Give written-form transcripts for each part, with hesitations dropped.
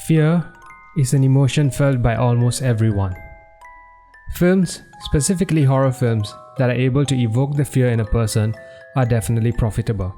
Fear is an emotion felt by almost everyone. Films, specifically horror films, that are able to evoke the fear in a person are definitely profitable.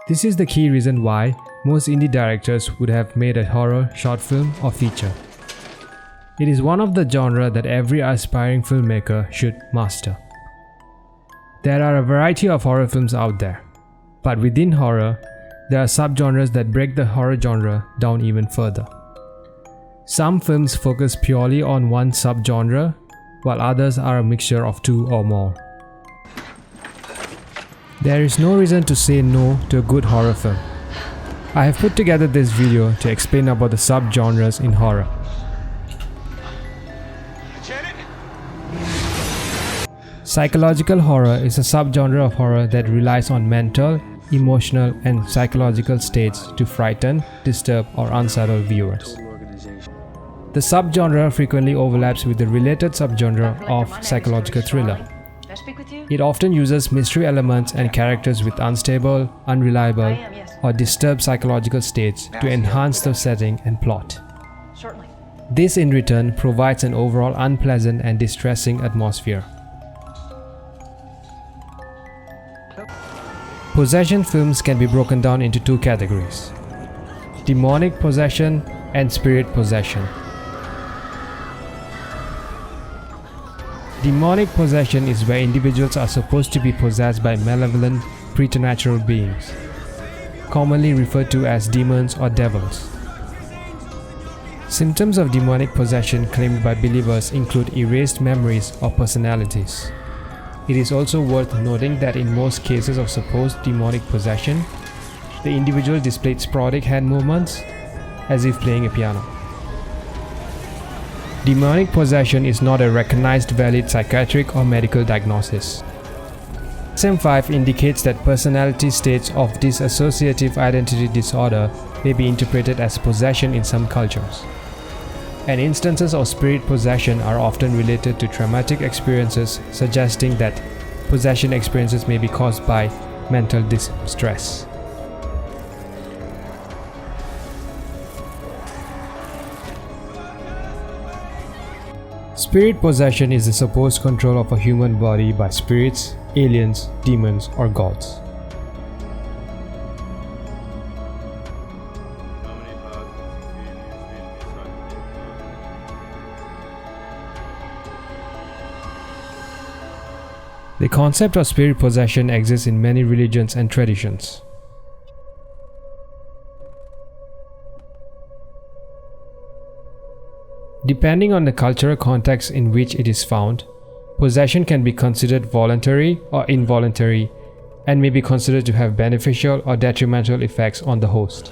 This is the key reason why most indie directors would have made a horror short film or feature. It is one of the genres that every aspiring filmmaker should master. There are a variety of horror films out there, but within horror, there are subgenres that break the horror genre down even further. Some films focus purely on one subgenre, while others are a mixture of two or more. There is no reason to say no to a good horror film. I have put together this video to explain about the subgenres in horror. Psychological horror is a subgenre of horror that relies on mental, emotional, and psychological states to frighten, disturb, or unsettle viewers. The subgenre frequently overlaps with the related subgenre of psychological thriller. It often uses mystery elements and characters with unstable, unreliable, or disturbed psychological states to enhance the setting and plot. This in return provides an overall unpleasant and distressing atmosphere. Possession films can be broken down into two categories: demonic possession and spirit possession. Demonic possession is where individuals are supposed to be possessed by malevolent, preternatural beings, commonly referred to as demons or devils. Symptoms of demonic possession claimed by believers include erased memories or personalities. It is also worth noting that in most cases of supposed demonic possession, the individual displayed sporadic hand movements as if playing a piano. Demonic possession is not a recognized valid psychiatric or medical diagnosis. DSM-5 indicates that personality states of dissociative identity disorder may be interpreted as possession in some cultures, and instances of spirit possession are often related to traumatic experiences, suggesting that possession experiences may be caused by mental distress. Spirit possession is the supposed control of a human body by spirits, aliens, demons, or gods. The concept of spirit possession exists in many religions and traditions. Depending on the cultural context in which it is found, possession can be considered voluntary or involuntary and may be considered to have beneficial or detrimental effects on the host.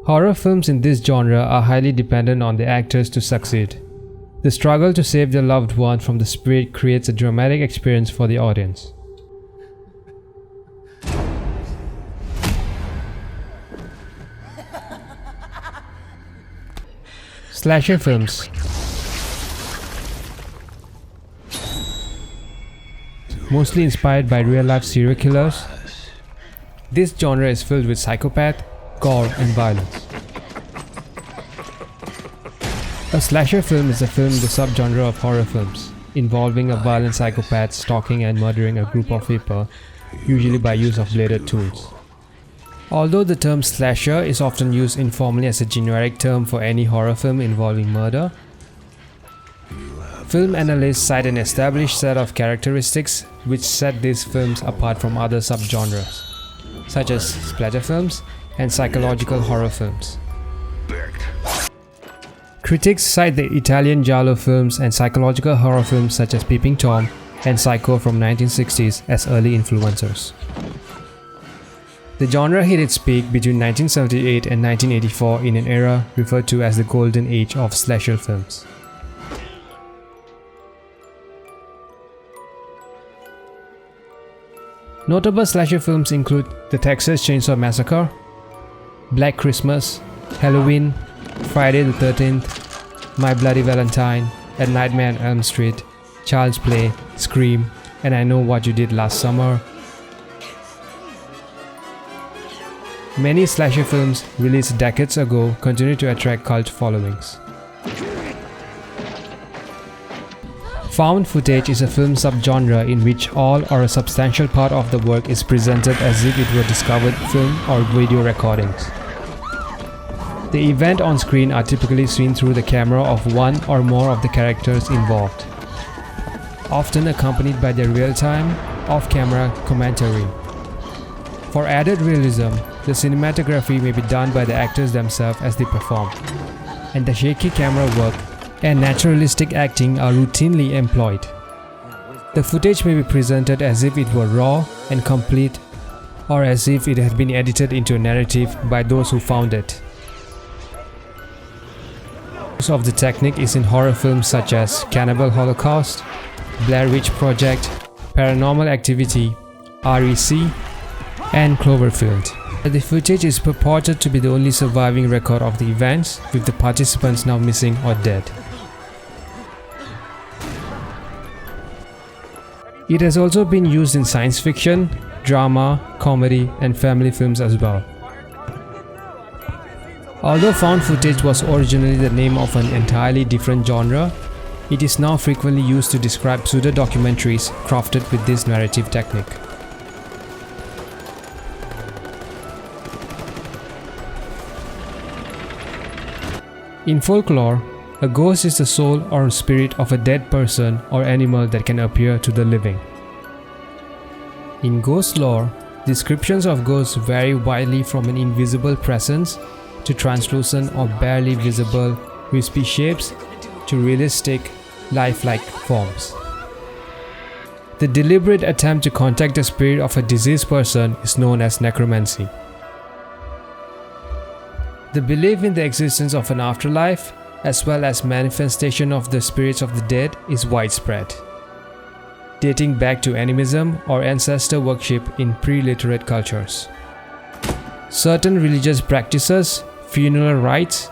Horror films in this genre are highly dependent on the actors to succeed. The struggle to save their loved one from the spirit creates a dramatic experience for the audience. Slasher films. Mostly inspired by real-life serial killers, this genre is filled with psychopath, gore, and violence. A slasher film is a film in the subgenre of horror films, involving a violent psychopath stalking and murdering a group of people, usually by use of bladed tools. Although the term slasher is often used informally as a generic term for any horror film involving murder, film analysts cite an established set of characteristics which set these films apart from other subgenres, such as splatter films and psychological horror films. Critics cite the Italian giallo films and psychological horror films such as Peeping Tom and Psycho from 1960s as early influencers. The genre hit its peak between 1978 and 1984 in an era referred to as the golden age of slasher films. Notable slasher films include The Texas Chainsaw Massacre, Black Christmas, Halloween, Friday the 13th, My Bloody Valentine, A Nightmare on Elm Street, Child's Play, Scream, and I Know What You Did Last Summer. Many slasher films released decades ago continue to attract cult followings. Found footage is a film subgenre in which all or a substantial part of the work is presented as if it were discovered film or video recordings. The event on screen are typically seen through the camera of one or more of the characters involved, often accompanied by their real-time, off-camera commentary. For added realism, the cinematography may be done by the actors themselves as they perform, and the shaky camera work and naturalistic acting are routinely employed. The footage may be presented as if it were raw and complete, or as if it had been edited into a narrative by those who found it. Use of the technique is in horror films such as Cannibal Holocaust, Blair Witch Project, Paranormal Activity, REC, and Cloverfield. The footage is purported to be the only surviving record of the events, with the participants now missing or dead. It has also been used in science fiction, drama, comedy, and family films as well. Although found footage was originally the name of an entirely different genre, it is now frequently used to describe pseudo-documentaries crafted with this narrative technique. In folklore, a ghost is the soul or spirit of a dead person or animal that can appear to the living. In ghost lore, descriptions of ghosts vary widely from an invisible presence to translucent or barely visible wispy shapes to realistic, lifelike forms. The deliberate attempt to contact the spirit of a deceased person is known as necromancy. The belief in the existence of an afterlife, as well as manifestation of the spirits of the dead, is widespread, dating back to animism or ancestor worship in pre-literate cultures. Certain religious practices, funeral rites,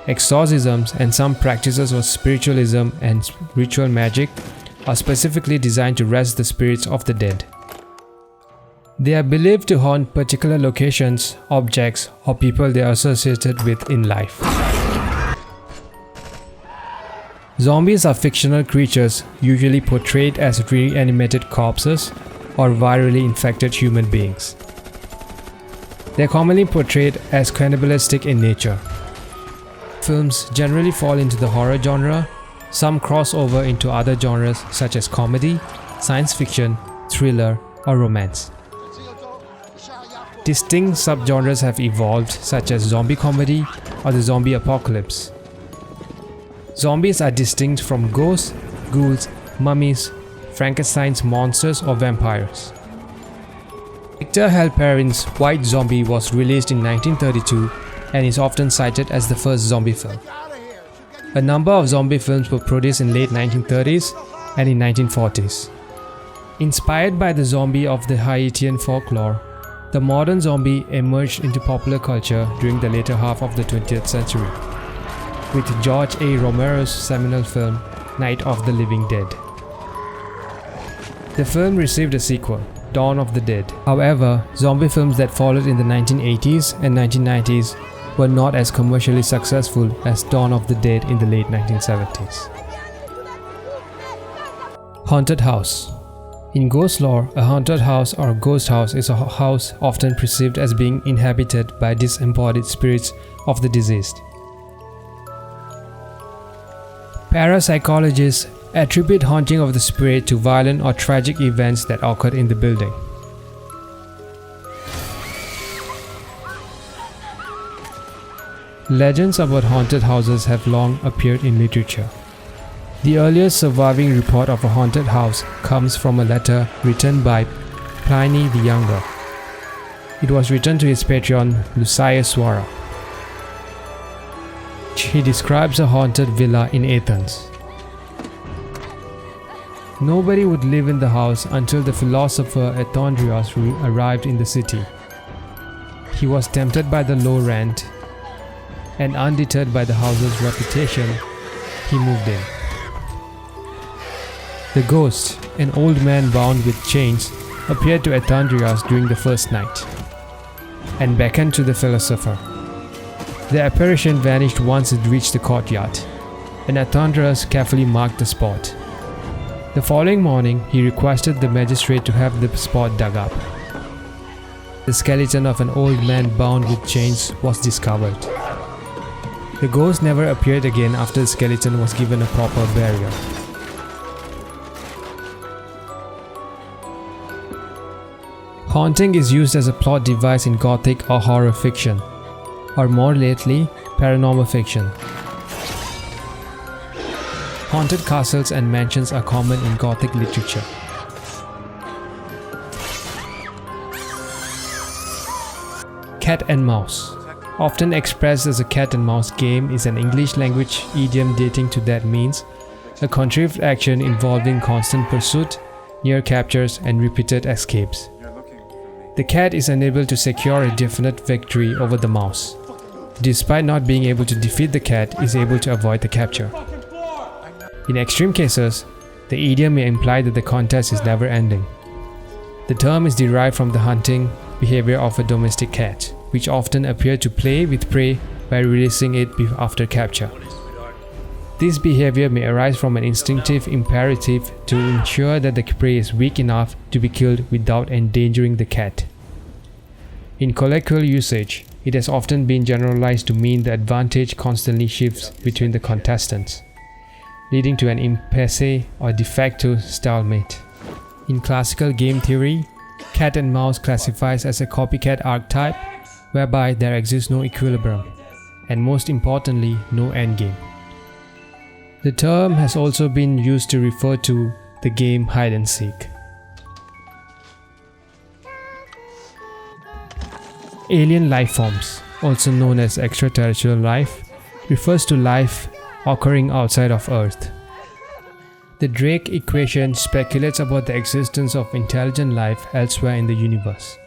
exorcisms, and some practices of spiritualism and ritual magic are specifically designed to rest the spirits of the dead. They are believed to haunt particular locations, objects, or people they are associated with in life. Zombies are fictional creatures usually portrayed as reanimated corpses or virally infected human beings. They are commonly portrayed as cannibalistic in nature. Films generally fall into the horror genre. Some cross over into other genres such as comedy, science fiction, thriller, or romance. Distinct subgenres have evolved, such as zombie comedy or the zombie apocalypse. Zombies are distinct from ghosts, ghouls, mummies, Frankenstein's monsters, or vampires. Victor Halperin's White Zombie was released in 1932 and is often cited as the first zombie film. A number of zombie films were produced in late 1930s and in 1940s. Inspired by the zombie of the Haitian folklore, the modern zombie emerged into popular culture during the later half of the 20th century, with George A. Romero's seminal film Night of the Living Dead. The film received a sequel, Dawn of the Dead. However, zombie films that followed in the 1980s and 1990s were not as commercially successful as Dawn of the Dead in the late 1970s. Haunted house. In ghost lore, a haunted house or ghost house is a house often perceived as being inhabited by disembodied spirits of the deceased. Parapsychologists attribute haunting of the spirit to violent or tragic events that occurred in the building. Legends about haunted houses have long appeared in literature. The earliest surviving report of a haunted house comes from a letter written by Pliny the Younger. It was written to his patron Lucius Suara. He describes a haunted villa in Athens. Nobody would live in the house until the philosopher Athondrios arrived in the city. He was tempted by the low rent, and undeterred by the house's reputation, he moved in. The ghost, an old man bound with chains, appeared to Athandrias during the first night and beckoned to the philosopher. The apparition vanished once it reached the courtyard, and Athandrias carefully marked the spot. The following morning, he requested the magistrate to have the spot dug up. The skeleton of an old man bound with chains was discovered. The ghost never appeared again after the skeleton was given a proper burial. Haunting is used as a plot device in gothic or horror fiction, or more lately, paranormal fiction. Haunted castles and mansions are common in gothic literature. Cat and mouse, often expressed as a cat and mouse game, is an English language idiom dating to that means a contrived action involving constant pursuit, near captures, and repeated escapes. The cat is unable to secure a definite victory over the mouse. Despite not being able to defeat the cat, is able to avoid the capture. In extreme cases, the idiom may imply that the contest is never ending. The term is derived from the hunting behavior of a domestic cat, which often appear to play with prey by releasing it after capture. This behavior may arise from an instinctive imperative to ensure that the prey is weak enough to be killed without endangering the cat. In colloquial usage, it has often been generalized to mean the advantage constantly shifts between the contestants, leading to an impasse or de facto stalemate. In classical game theory, cat and mouse classifies as a copycat archetype whereby there exists no equilibrium, and most importantly, no endgame. The term has also been used to refer to the game hide and seek. Alien life forms, also known as extraterrestrial life, refers to life occurring outside of Earth. The Drake equation speculates about the existence of intelligent life elsewhere in the universe.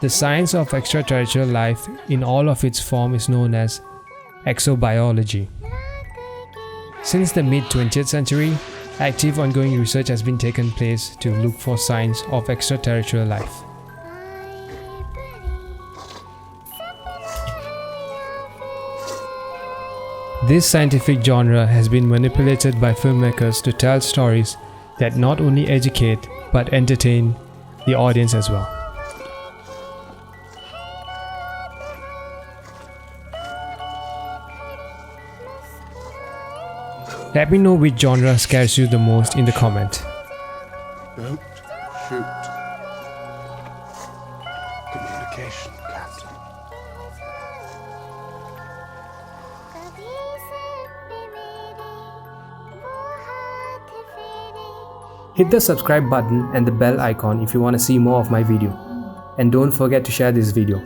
The science of extraterrestrial life in all of its form is known as exobiology. Since the mid-20th century, active ongoing research has been taken place to look for signs of extraterrestrial life. This scientific genre has been manipulated by filmmakers to tell stories that not only educate but entertain the audience as well. Let me know which genre scares you the most in the comment. Don't shoot. Communication, Captain. Hit the subscribe button and the bell icon if you want to see more of my video. And don't forget to share this video.